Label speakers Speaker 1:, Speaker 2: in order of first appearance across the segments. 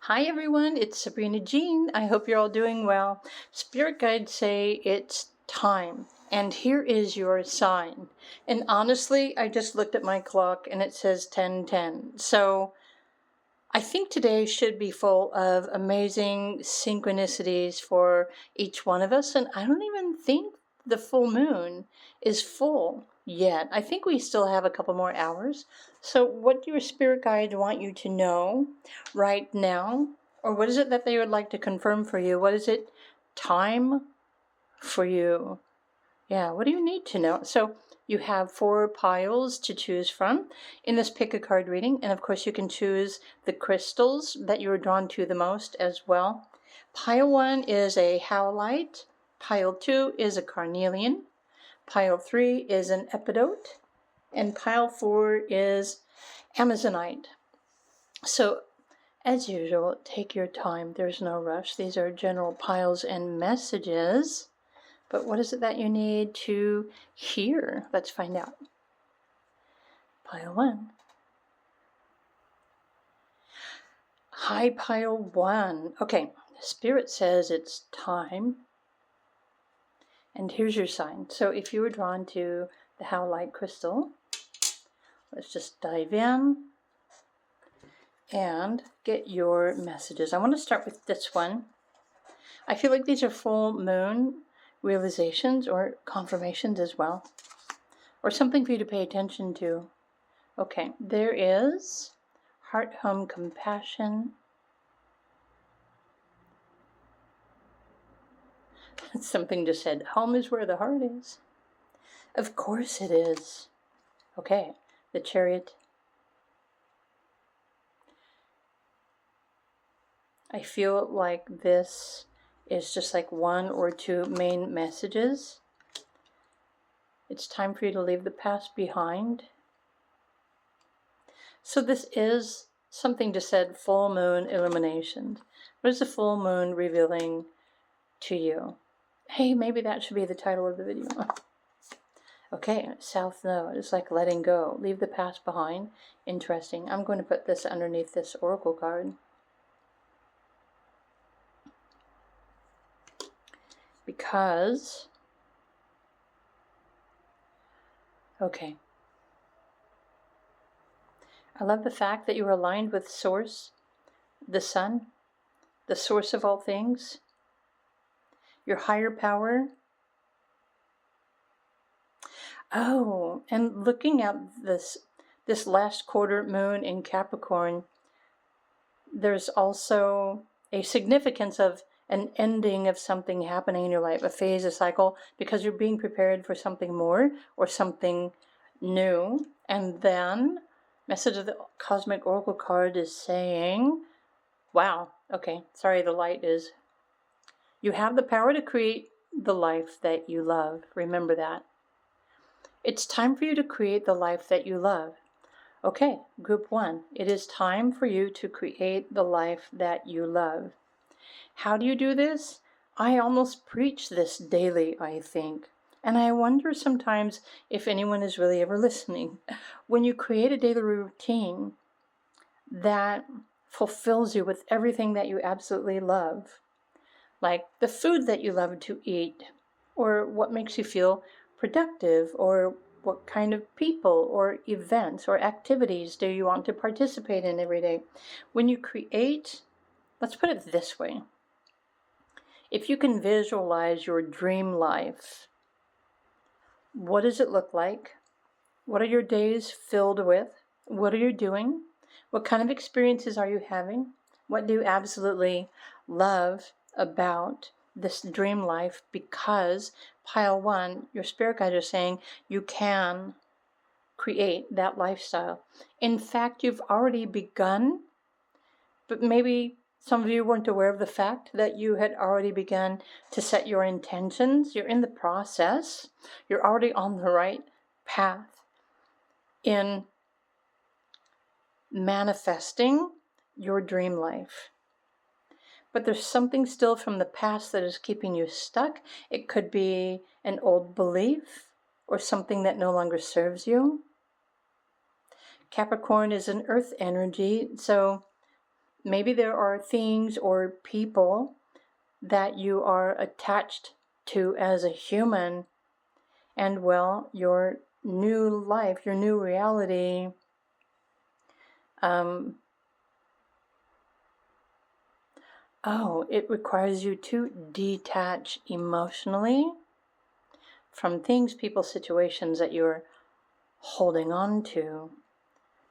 Speaker 1: Hi everyone, it's Sabrina Jean. I hope you're all doing well. Spirit guides say it's time, and here is your sign. And honestly, I just looked at my clock and it says 10:10. So I think today should be full of amazing synchronicities for each one of us, and I don't even think the full moon is full yet. I think we still have a couple more hours. So, what do your spirit guides want you to know right now? Or what is it that they would like to confirm for you? What is it time for you? Yeah, what do you need to know? So you have 4 piles to choose from in this pick a card reading. And of course, you can choose the crystals that you are drawn to the most as well. Pile 1 is a Howlite. Pile 2 is a Carnelian. Pile 3 is an Epidote. And pile 4 is Amazonite. So as usual, take your time. There's no rush. These are general piles and messages. But what is it that you need to hear? Let's find out. Pile 1. High pile 1. Okay, Spirit says it's time. And here's your sign. So if you were drawn to the Howlite crystal, let's just dive in and get your messages. I want to start with this one. I feel like these are full moon realizations or confirmations as well, or something for you to pay attention to. Okay, there is heart, home, compassion. Something just said, home is where the heart is. Of course it is. Okay, the Chariot. I feel like this is just like 1 or 2 main messages. It's time for you to leave the past behind. So this is something just said, full moon illuminations. What is the full moon revealing to you? Hey, maybe that should be the title of the video. Okay, South Node is like letting go. Leave the past behind. Interesting. I'm going to put this underneath this oracle card. Because, okay. I love the fact that you are aligned with Source, the Sun, the source of all things, your higher power. Oh, and looking at this last quarter moon in Capricorn, there's also a significance of an ending of something happening in your life, a phase, a cycle, because you're being prepared for something more or something new. And then, message of the Cosmic Oracle card is saying, wow, okay, sorry, the light is, you have the power to create the life that you love. Remember that. It's time for you to create the life that you love. Okay, group 1, it is time for you to create the life that you love. How do you do this? I almost preach this daily, I think. And I wonder sometimes if anyone is really ever listening. When you create a daily routine that fulfills you with everything that you absolutely love, like the food that you love to eat, or what makes you feel productive, or what kind of people or events or activities do you want to participate in every day. When you create, let's put it this way. If you can visualize your dream life, what does it look like? What are your days filled with? What are you doing? What kind of experiences are you having? What do you absolutely love about this dream life? Because pile 1, your spirit guides are saying you can create that lifestyle. In fact, you've already begun, but maybe some of you weren't aware of the fact that you had already begun to set your intentions. You're in the process. You're already on the right path in manifesting your dream life. But there's something still from the past that is keeping you stuck. It could be an old belief or something that no longer serves you. Capricorn is an earth energy, so Maybe there are things or people that you are attached to as a human, and well, your new life, your new reality, it requires you to detach emotionally from things, people, situations that you're holding on to.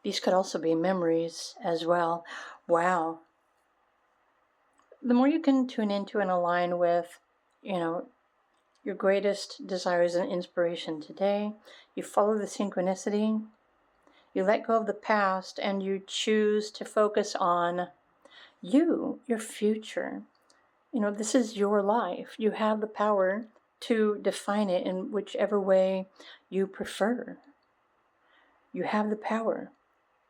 Speaker 1: These could also be memories as well. Wow. The more you can tune into and align with, your greatest desires and inspiration today, you follow the synchronicity, you let go of the past, and you choose to focus on you, your future. This is your life. You have the power to define it in whichever way you prefer. You have the power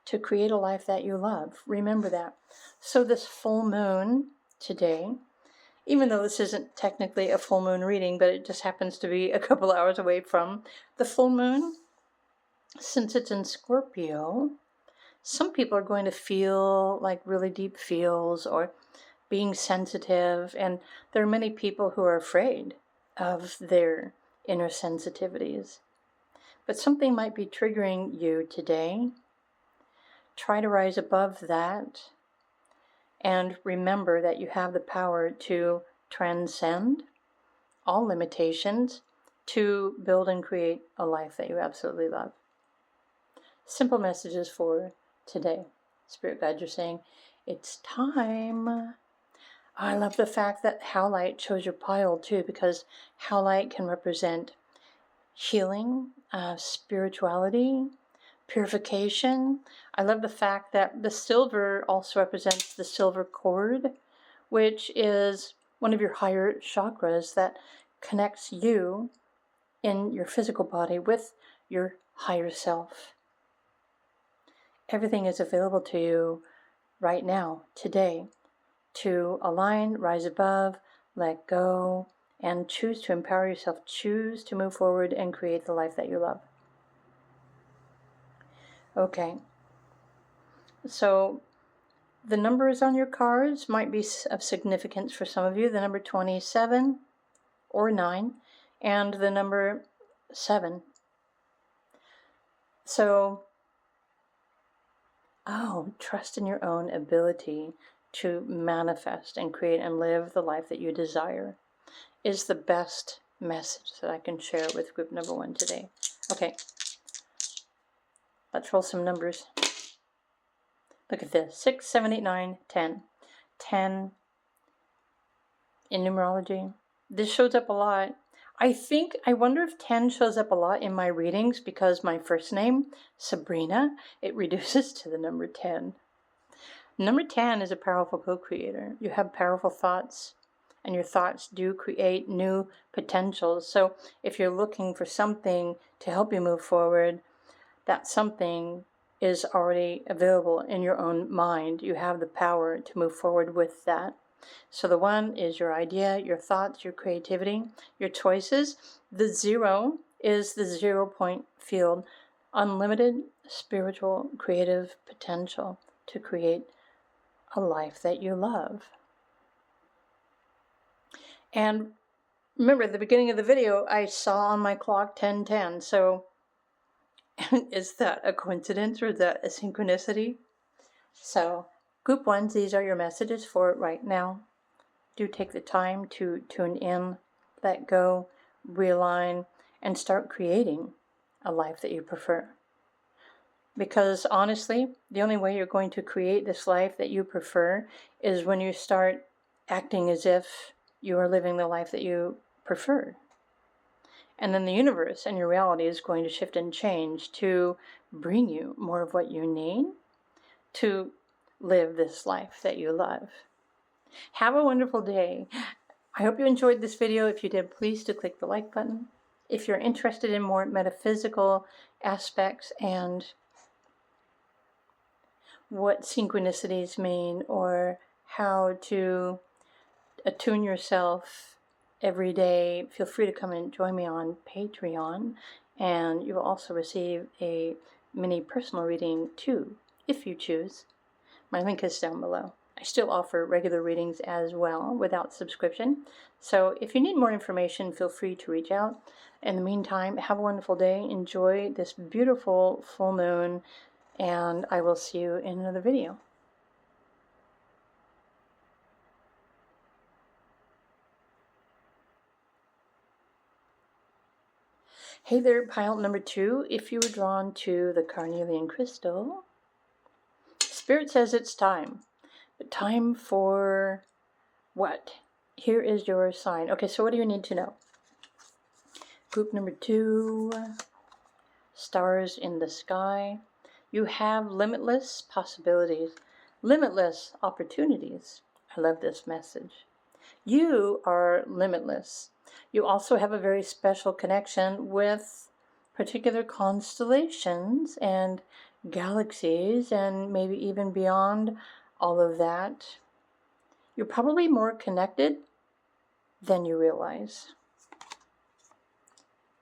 Speaker 1: to create a life that you love. Remember that. So this full moon today, even though this isn't technically a full moon reading, but it just happens to be a couple hours away from the full moon, since it's in Scorpio, some people are going to feel like really deep feels or being sensitive, and there are many people who are afraid of their inner sensitivities. But something might be triggering you today. Try to rise above that and remember that you have the power to transcend all limitations to build and create a life that you absolutely love. Simple messages for today. Spirit guides are saying, it's time. I love the fact that Howlite chose your pile too, because Howlite can represent healing, spirituality, purification. I love the fact that the silver also represents the silver cord, which is one of your higher chakras that connects you in your physical body with your higher self. Everything is available to you right now, today, to align, rise above, let go, and choose to empower yourself. Choose to move forward and create the life that you love. Okay. So the numbers on your cards might be of significance for some of you. The number 27 or 9 and the number 7. So, trust in your own ability to manifest and create and live the life that you desire is the best message that I can share with group number 1 today. Okay, let's roll some numbers. Look at this, 6, 7, 8, 9, 10. 10 in numerology. This shows up a lot. I wonder if 10 shows up a lot in my readings because my first name, Sabrina, it reduces to the number 10. Number 10 is a powerful co-creator. You have powerful thoughts, and your thoughts do create new potentials. So if you're looking for something to help you move forward, that something is already available in your own mind. You have the power to move forward with that. So the 1 is your idea, your thoughts, your creativity, your choices. The 0 is the 0 point field, unlimited spiritual creative potential to create a life that you love. And remember, at the beginning of the video, I saw on my clock 10:10. So is that a coincidence or is that a synchronicity? So group 1s, these are your messages for right now. Do take the time to tune in, let go, realign, and start creating a life that you prefer. Because honestly, the only way you're going to create this life that you prefer is when you start acting as if you are living the life that you prefer. And then the universe and your reality is going to shift and change to bring you more of what you need to live this life that you love. Have a wonderful day. I hope you enjoyed this video. If you did, please do click the like button. If you're interested in more metaphysical aspects and what synchronicities mean or how to attune yourself every day, feel free to come and join me on Patreon, and you will also receive a mini personal reading too, if you choose. My link is down below. I still offer regular readings as well without subscription. So if you need more information, feel free to reach out. In the meantime, have a wonderful day. Enjoy this beautiful full moon, and I will see you in another video. Hey there, pile number 2. If you were drawn to the Carnelian crystal, Spirit says it's time. But time for what? Here is your sign. Okay, so what do you need to know? Group number 2, stars in the sky. You have limitless possibilities, limitless opportunities. I love this message. You are limitless. You also have a very special connection with particular constellations and galaxies, and maybe even beyond all of that. You're probably more connected than you realize.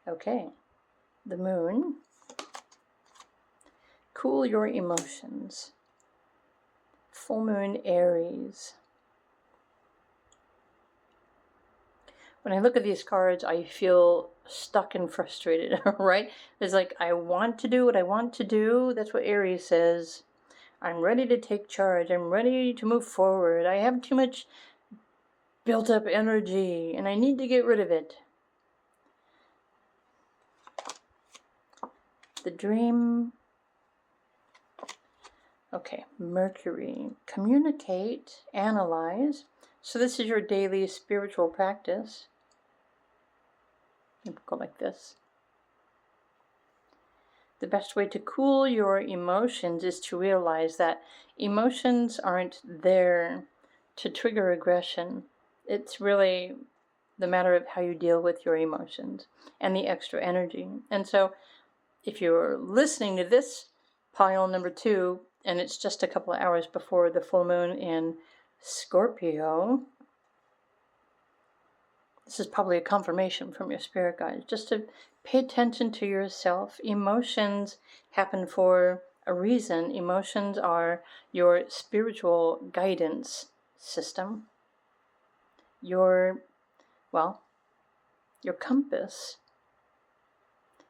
Speaker 1: Okay, the moon. Cool your emotions. Full moon Aries. When I look at these cards, I feel stuck and frustrated, right? It's like, I want to do what I want to do. That's what Aries says. I'm ready to take charge. I'm ready to move forward. I have too much built up energy, and I need to get rid of it. The dream. Okay, Mercury. Communicate, analyze. So this is your daily spiritual practice. Go like this. The best way to cool your emotions is to realize that emotions aren't there to trigger aggression. It's really the matter of how you deal with your emotions and the extra energy. And so if you're listening to this pile number 2, and it's just a couple of hours before the full moon in Scorpio, this is probably a confirmation from your spirit guides, just to pay attention to yourself. Emotions happen for a reason. Emotions are your spiritual guidance system, your compass.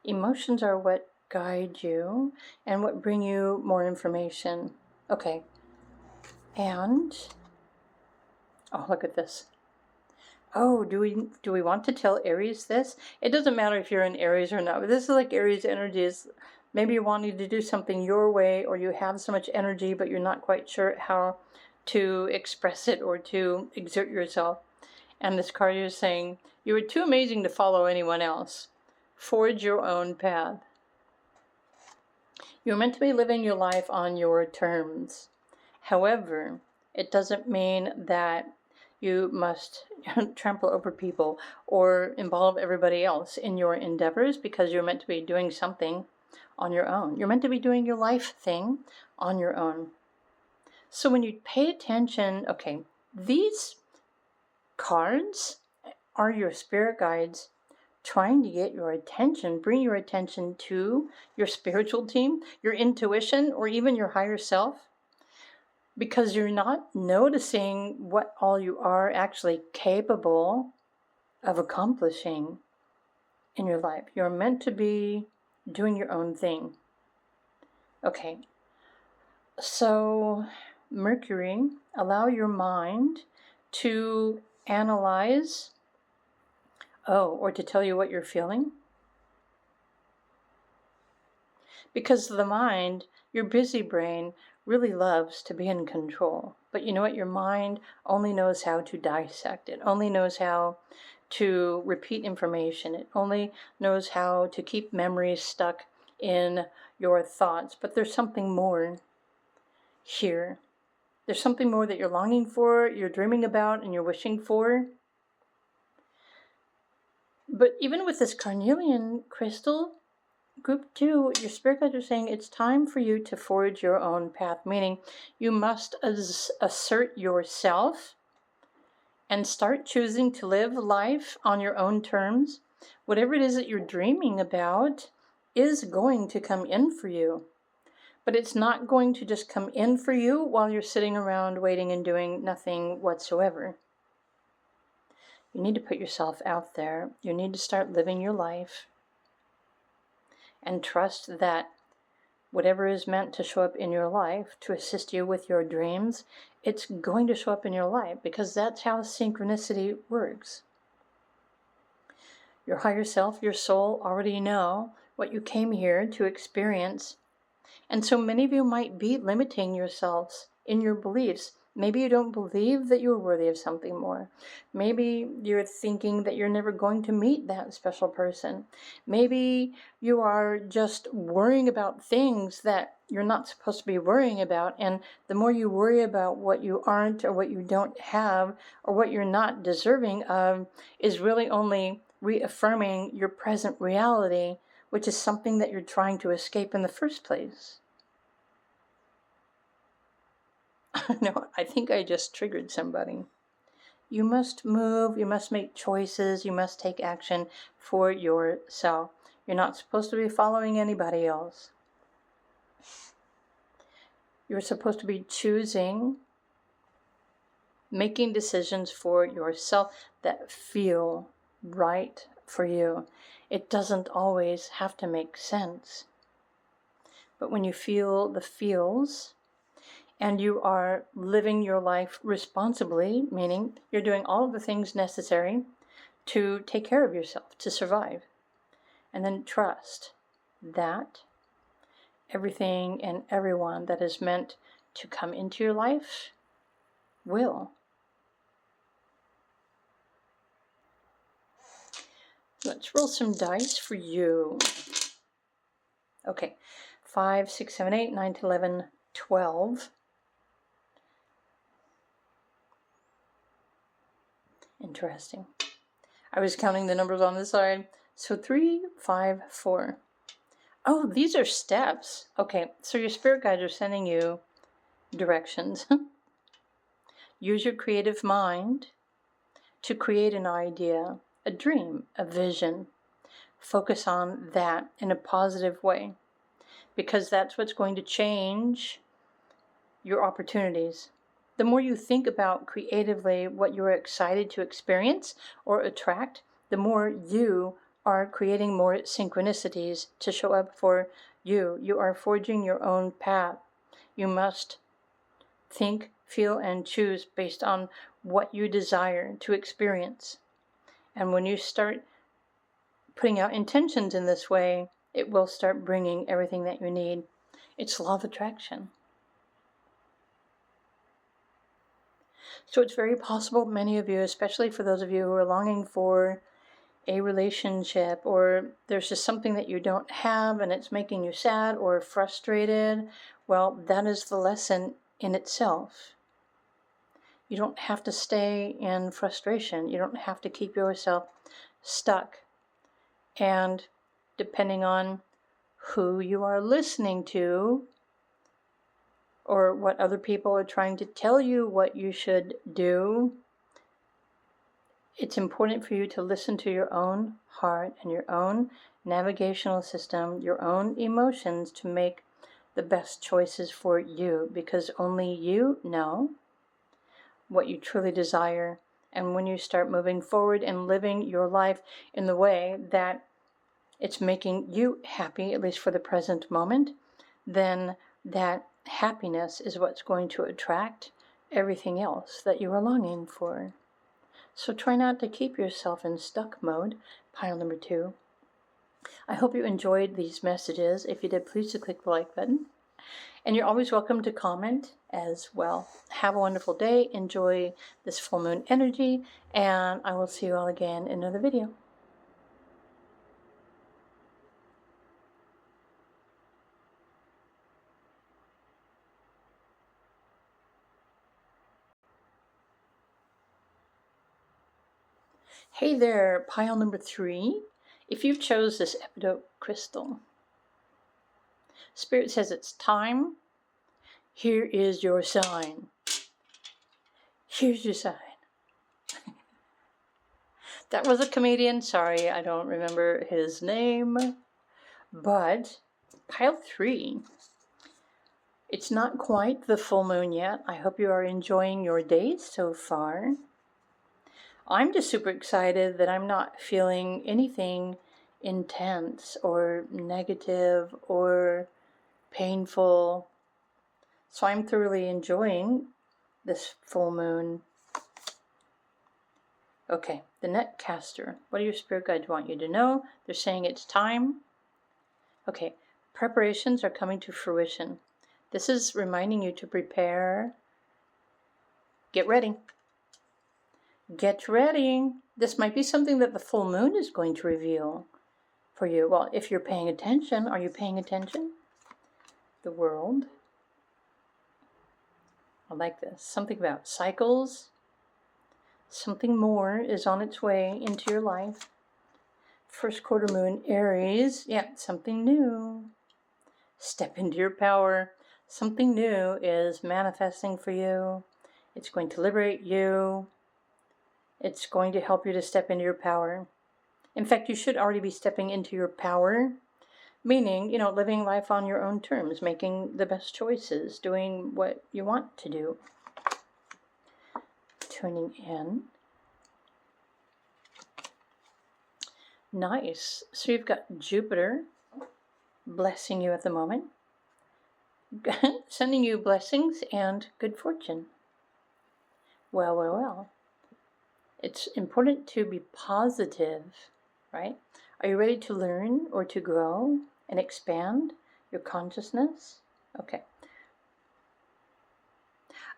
Speaker 1: Emotions are what guide you and what bring you more information. Okay, and oh, look at this. Oh, do we want to tell Aries this? It doesn't matter if you're in Aries or not, but this is like Aries energies. Maybe you're wanting to do something your way, or you have so much energy, but you're not quite sure how to express it or to exert yourself. And this card is saying, you are too amazing to follow anyone else. Forge your own path. You're meant to be living your life on your terms. However, it doesn't mean that you must trample over people or involve everybody else in your endeavors, because you're meant to be doing something on your own. You're meant to be doing your life thing on your own. So when you pay attention, okay, these cards are your spirit guides trying to get your attention, bring your attention to your spiritual team, your intuition, or even your higher self, because you're not noticing what all you are actually capable of accomplishing in your life. You're meant to be doing your own thing. Okay, so Mercury, allow your mind to analyze, or to tell you what you're feeling. Because the mind, your busy brain, really loves to be in control. But you know what? Your mind only knows how to dissect. It only knows how to repeat information. It only knows how to keep memories stuck in your thoughts. But there's something more here. There's something more that you're longing for, you're dreaming about, and you're wishing for. But even with this Carnelian crystal, Group 2, your spirit guides are saying it's time for you to forge your own path, meaning you must assert yourself and start choosing to live life on your own terms. Whatever it is that you're dreaming about is going to come in for you. But it's not going to just come in for you while you're sitting around waiting and doing nothing whatsoever. You need to put yourself out there. You need to start living your life and trust that whatever is meant to show up in your life to assist you with your dreams, it's going to show up in your life, because that's how synchronicity works. Your higher self, your soul, already know what you came here to experience. And so many of you might be limiting yourselves in your beliefs. Maybe you don't believe that you're worthy of something more. Maybe you're thinking that you're never going to meet that special person. Maybe you are just worrying about things that you're not supposed to be worrying about. And the more you worry about what you aren't, or what you don't have, or what you're not deserving of, is really only reaffirming your present reality, which is something that you're trying to escape in the first place. No, I think I just triggered somebody. You must move, you must make choices, you must take action for yourself. You're not supposed to be following anybody else. You're supposed to be choosing, making decisions for yourself that feel right for you. It doesn't always have to make sense. But when you feel the feels, and you are living your life responsibly, meaning you're doing all of the things necessary to take care of yourself, to survive. And then trust that everything and everyone that is meant to come into your life will. Let's roll some dice for you. Okay, 5, 6, 7, 8, 9, 10, 11, 12. Interesting. I was counting the numbers on the side. So 3, 5, 4. Oh, these are steps. Okay, so your spirit guides are sending you directions. Use your creative mind to create an idea, a dream, a vision. Focus on that in a positive way, because that's what's going to change your opportunities. The more you think about creatively what you're excited to experience or attract, the more you are creating more synchronicities to show up for you. You are forging your own path. You must think, feel, and choose based on what you desire to experience. And when you start putting out intentions in this way, it will start bringing everything that you need. It's law of attraction. So it's very possible many of you, especially for those of you who are longing for a relationship, or there's just something that you don't have and it's making you sad or frustrated, well, that is the lesson in itself. You don't have to stay in frustration. You don't have to keep yourself stuck. And depending on who you are listening to, or what other people are trying to tell you what you should do, it's important for you to listen to your own heart and your own navigational system, your own emotions, to make the best choices for you, because only you know what you truly desire. And when you start moving forward and living your life in the way that it's making you happy, at least for the present moment, then that happiness is what's going to attract everything else that you are longing for. So try not to keep yourself in stuck mode, pile number 2. I hope you enjoyed these messages. If you did, please click the like button. And you're always welcome to comment as well. Have a wonderful day. Enjoy this full moon energy. And I will see you all again in another video. Hey there, pile number 3. If you chose this Epidote crystal, Spirit says it's time. Here is your sign. Here's your sign. That was a comedian. Sorry, I don't remember his name. But pile 3, It's not quite the full moon yet. I hope you are enjoying your days so far. I'm just super excited that I'm not feeling anything intense or negative or painful. So I'm thoroughly enjoying this full moon. Okay, the Netcaster. What do your spirit guides want you to know? They're saying it's time. Okay, preparations are coming to fruition. This is reminding you to prepare. Get ready. Get ready. This might be something that the full moon is going to reveal for you. Well, if you're paying attention, are you paying attention? The world. I like this. Something about cycles. Something more is on its way into your life. First quarter moon, Aries. Yeah, something new. Step into your power. Something new is manifesting for you. It's going to liberate you. It's going to help you to step into your power. In fact, you should already be stepping into your power, meaning, living life on your own terms, making the best choices, doing what you want to do. Tuning in. Nice. So you've got Jupiter blessing you at the moment, sending you blessings and good fortune. Well. It's important to be positive, right? Are you ready to learn or to grow and expand your consciousness? Okay.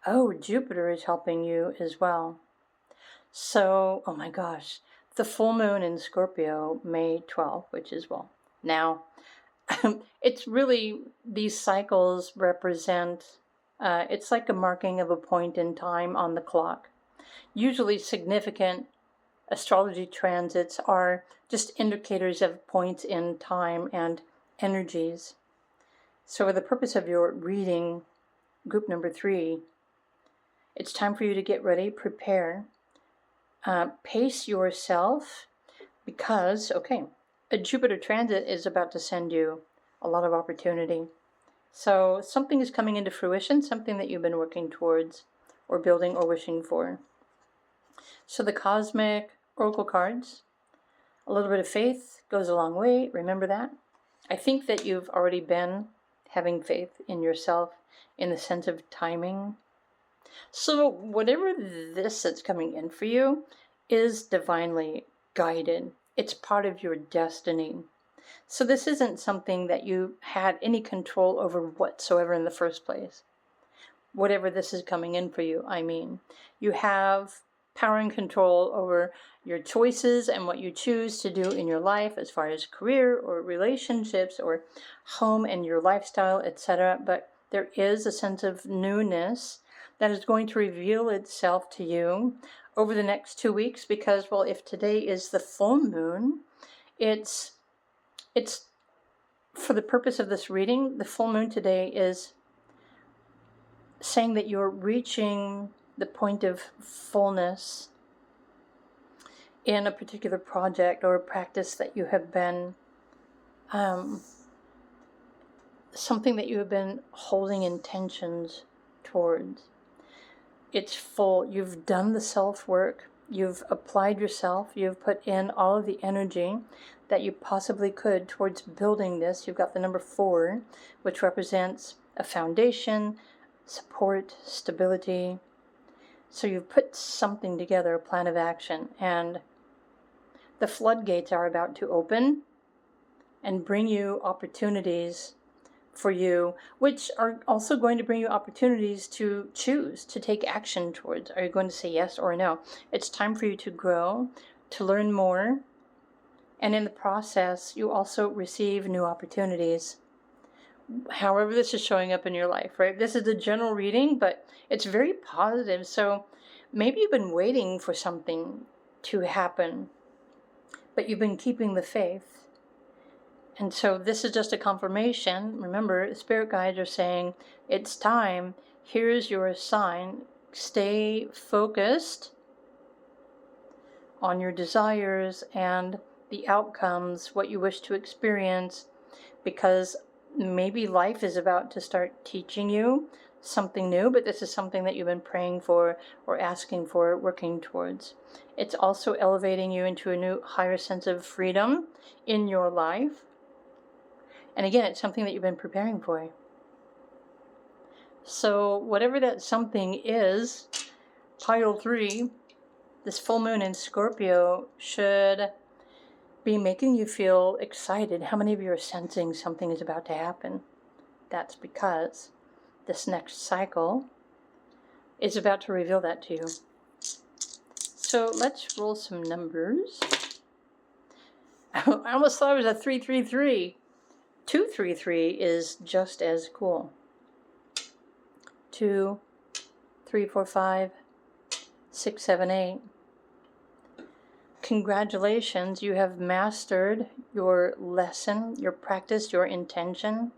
Speaker 1: Oh, Jupiter is helping you as well. So, oh my gosh, the full moon in Scorpio, May 12th, which is, now. It's really, these cycles represent, it's like a marking of a point in time on the clock. Usually significant astrology transits are just indicators of points in time and energies. So for the purpose of your reading, group number 3, it's time for you to get ready, prepare, pace yourself, because, a Jupiter transit is about to send you a lot of opportunity. So something is coming into fruition, something that you've been working towards or building or wishing for. So the cosmic oracle cards, a little bit of faith goes a long way. Remember that. I think that you've already been having faith in yourself in the sense of timing. So whatever this that's coming in for you is divinely guided. It's part of your destiny. So this isn't something that you had any control over whatsoever in the first place. Whatever this is coming in for you, you have power and control over your choices and what you choose to do in your life as far as career or relationships or home and your lifestyle, etc. But there is a sense of newness that is going to reveal itself to you over the next 2 weeks because, if today is the full moon, it's for the purpose of this reading, the full moon today is saying that you're reaching the point of fullness in a particular project or a practice that you have been, something that you have been holding intentions towards. It's full. You've done the self-work. You've applied yourself. You've put in all of the energy that you possibly could towards building this. You've got the number 4, which represents a foundation, support, stability. So you've put something together, a plan of action, and the floodgates are about to open and bring you opportunities for you, which are also going to bring you opportunities to choose, to take action towards. Are you going to say yes or no? It's time for you to grow, to learn more, and in the process, you also receive new opportunities. However this is showing up in your life, right? This is the general reading, but it's very positive. So maybe you've been waiting for something to happen, but you've been keeping the faith. And so this is just a confirmation. Remember, spirit guides are saying, it's time. Here's your sign. Stay focused on your desires and the outcomes, what you wish to experience, because maybe life is about to start teaching you something new, but this is something that you've been praying for or asking for, working towards. It's also elevating you into a new, higher sense of freedom in your life. And again, it's something that you've been preparing for. So whatever that something is, pile 3, this full moon in Scorpio should be making you feel excited. How many of you are sensing something is about to happen? That's because this next cycle is about to reveal that to you. So let's roll some numbers. I almost thought it was a 333. 233 is just as cool. 2, 3, 4, 5, 6, 7, 8. Congratulations, you have mastered your lesson, your practice, your intention.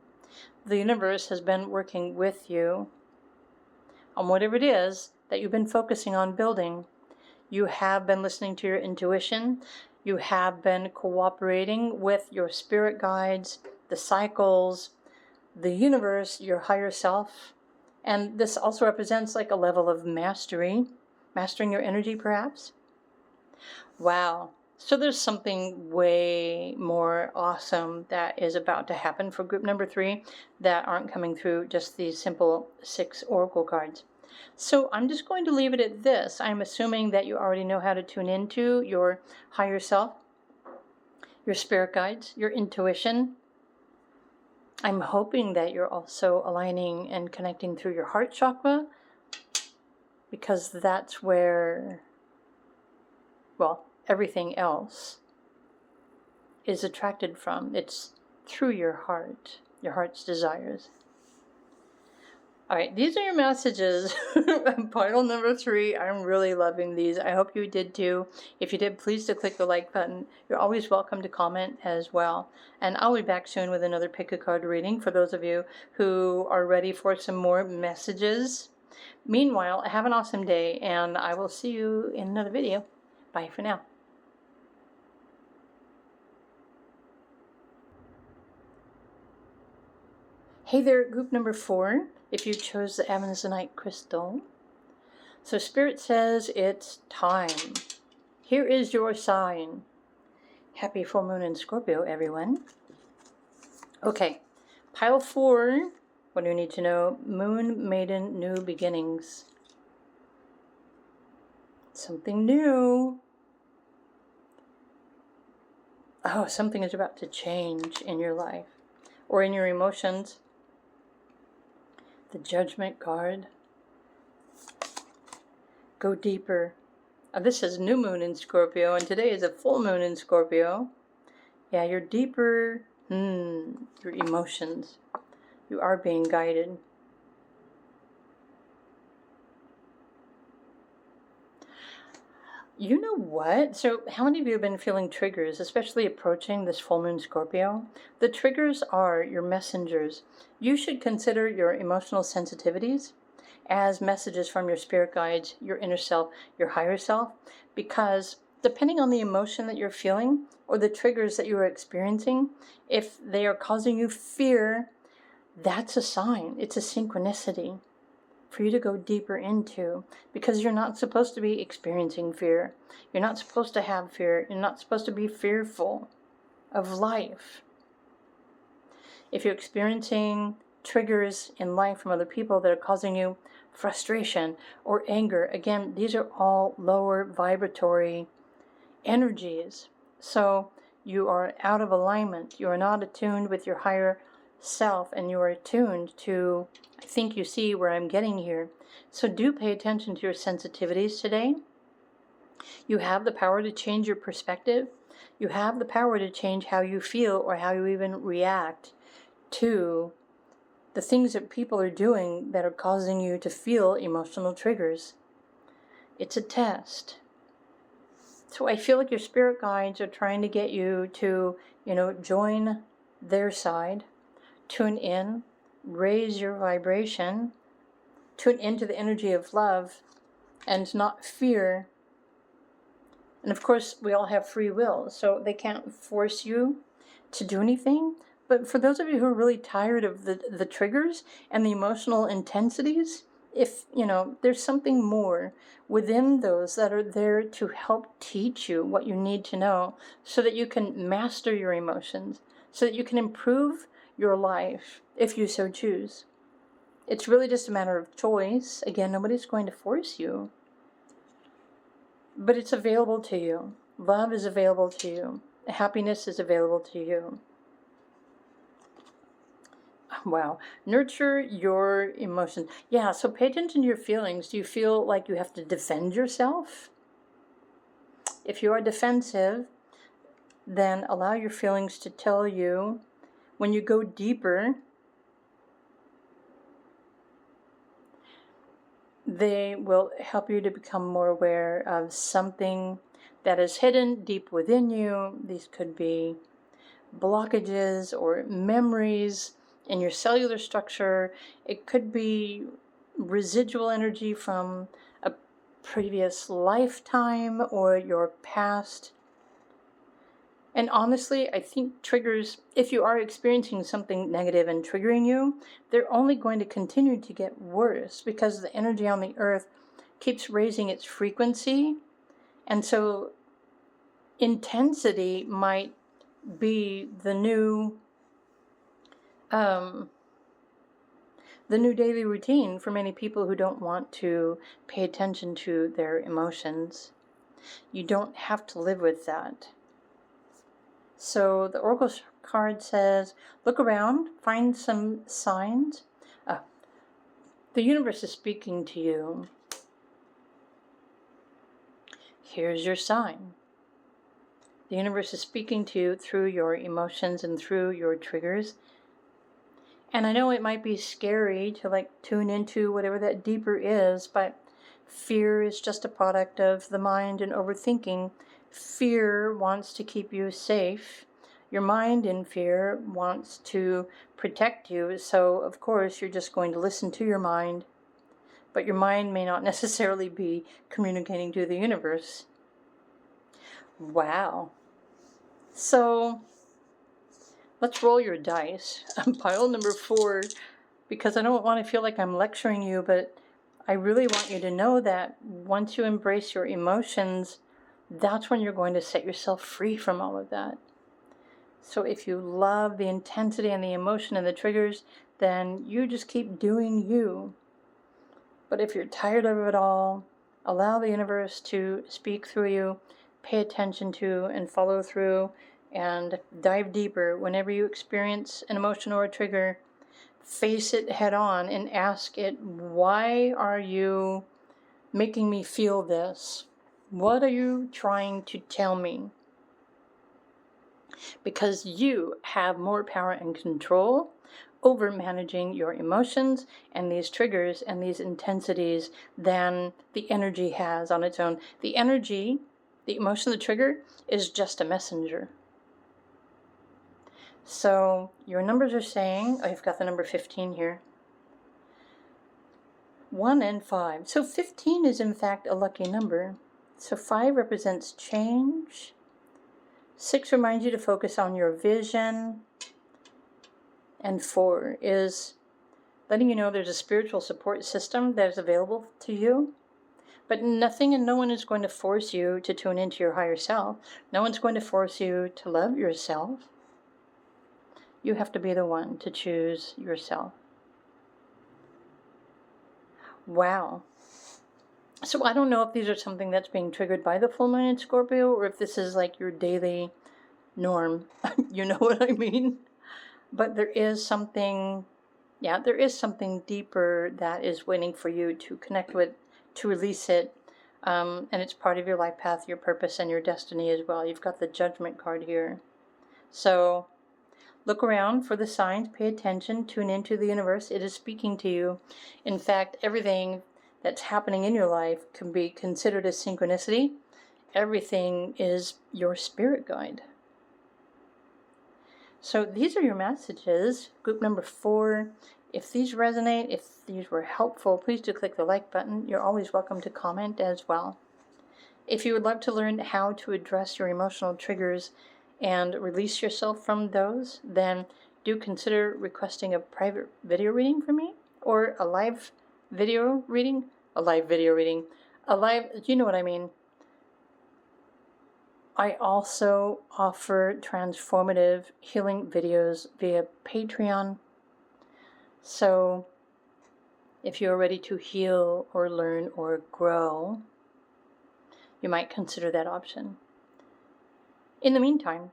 Speaker 1: The universe has been working with you on whatever it is that you've been focusing on building. You have been listening to your intuition. You have been cooperating with your spirit guides, the cycles, the universe, your higher self. And this also represents like a level of mastery, mastering your energy perhaps. Wow. So there's something way more awesome that is about to happen for group number 3 that aren't coming through just these simple 6 oracle cards. So I'm just going to leave it at this. I'm assuming that you already know how to tune into your higher self, your spirit guides, your intuition. I'm hoping that you're also aligning and connecting through your heart chakra, because that's where, well, everything else is attracted from. It's through your heart's desires. All right, these are your messages. Pile number 3. I'm really loving these. I hope you did too. If you did, please do click the like button. You're always welcome to comment as well. And I'll be back soon with another pick a card reading for those of you who are ready for some more messages. Meanwhile, have an awesome day, and I will see you in another video. Bye for now. Hey there, group number 4, if you chose the Amazonite crystal. So Spirit says it's time. Here is your sign. Happy full moon in Scorpio, everyone. Okay, pile 4, what do you need to know? Moon Maiden, new beginnings. Something new. Oh, something is about to change in your life or in your emotions. The Judgment card. Go deeper. This is new moon in Scorpio, and today is a full moon in Scorpio. Yeah, you're deeper. Your emotions. You are being guided. You know what? So how many of you have been feeling triggers, especially approaching this full moon Scorpio? The triggers are your messengers. You should consider your emotional sensitivities as messages from your spirit guides, your inner self, your higher self, because depending on the emotion that you're feeling or the triggers that you are experiencing, if they are causing you fear, that's a sign. It's a synchronicity for you to go deeper into, because you're not supposed to be experiencing fear. You're not supposed to have fear. You're not supposed to be fearful of life. If you're experiencing triggers in life from other people that are causing you frustration or anger, again, these are all lower vibratory energies. So you are out of alignment. You are not attuned with your higher self, and you are attuned to, I think you see where I'm getting here. So do pay attention to your sensitivities today. You have the power to change your perspective. You have the power to change how you feel or how you even react to the things that people are doing that are causing you to feel emotional triggers. It's a test. So I feel like your spirit guides are trying to get you to, join their side, tune in, raise your vibration, tune into the energy of love and not fear. And of course, we all have free will, so they can't force you to do anything, But for those of you who are really tired of the triggers and the emotional intensities, if, there's something more within those that are there to help teach you what you need to know so that you can master your emotions, so that you can improve your life if you so choose. It's really just a matter of choice. Again, nobody's going to force you. But it's available to you. Love is available to you. Happiness is available to you. Wow. Nurture your emotions. Yeah, so pay attention to your feelings. Do you feel like you have to defend yourself? If you are defensive, then allow your feelings to tell you. When you go deeper, they will help you to become more aware of something that is hidden deep within you. These could be blockages or memories in your cellular structure. It could be residual energy from a previous lifetime or your past. And honestly, I think triggers, if you are experiencing something negative and triggering you, they're only going to continue to get worse because the energy on the earth keeps raising its frequency. And so intensity might be the new daily routine for many people who don't want to pay attention to their emotions. You don't have to live with that. So the Oracle card says, look around, find some signs. The universe is speaking to you. Here's your sign. The universe is speaking to you through your emotions and through your triggers. And I know it might be scary to tune into whatever that deeper is, but fear is just a product of the mind and overthinking. Fear wants to keep you safe. Your mind in fear wants to protect you. So, of course, you're just going to listen to your mind. But your mind may not necessarily be communicating to the universe. Wow. So, let's roll your dice. Pile number 4, because I don't want to feel like I'm lecturing you, but I really want you to know that once you embrace your emotions, that's when you're going to set yourself free from all of that. So if you love the intensity and the emotion and the triggers, then you just keep doing you. But if you're tired of it all, allow the universe to speak through you, pay attention to and follow through, and dive deeper. Whenever you experience an emotion or a trigger, face it head on and ask it, why are you making me feel this? What are you trying to tell me? Because you have more power and control over managing your emotions and these triggers and these intensities than the energy has on its own. The energy, the emotion, the trigger is just a messenger. So your numbers are saying, I've got the number 15 here. 1 and 5. So 15 is in fact a lucky number. So 5 represents change. 6 reminds you to focus on your vision. And 4 is letting you know there's a spiritual support system that is available to you. But nothing and no one is going to force you to tune into your higher self. No one's going to force you to love yourself. You have to be the one to choose yourself. Wow. So I don't know if these are something that's being triggered by the full moon in Scorpio, or if this is like your daily norm. You know what I mean? But there is something deeper that is waiting for you to connect with, to release it. And it's part of your life path, your purpose, and your destiny as well. You've got the Judgment card here. So look around for the signs, pay attention, tune into the universe. It is speaking to you. In fact, everything that's happening in your life can be considered a synchronicity. Everything is your spirit guide. So these are your messages. Group number 4. If these resonate, if these were helpful, please do click the like button. You're always welcome to comment as well. If you would love to learn how to address your emotional triggers and release yourself from those, then do consider requesting a private video reading from me, or a live video reading. You know what I mean. I also offer transformative healing videos via Patreon. So if you're ready to heal or learn or grow, you might consider that option. In the meantime,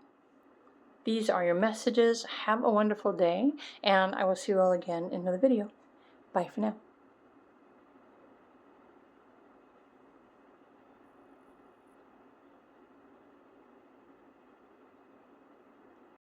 Speaker 1: these are your messages. Have a wonderful day, and I will see you all again in another video. Bye for now.